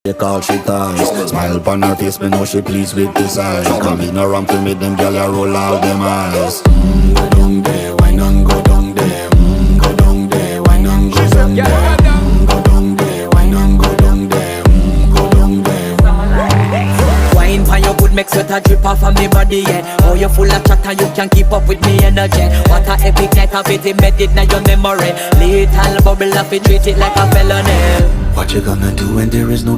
Take all she ties. Smile upon her face, me know she pleased with this eyes. Come in around to me, them gyal a roll out them eyes. Go down there, why not go down there? Go down there, why not go down there? Go down there, why not go down there? Go down there. Wine for your good, make sweat a drip off of me body, yeah. Oh, you full of chatter, you can keep up with me energy. What a epic night of it, embedded in your memory. Little bubble of it, treat it like a felony. What you gonna do when there is no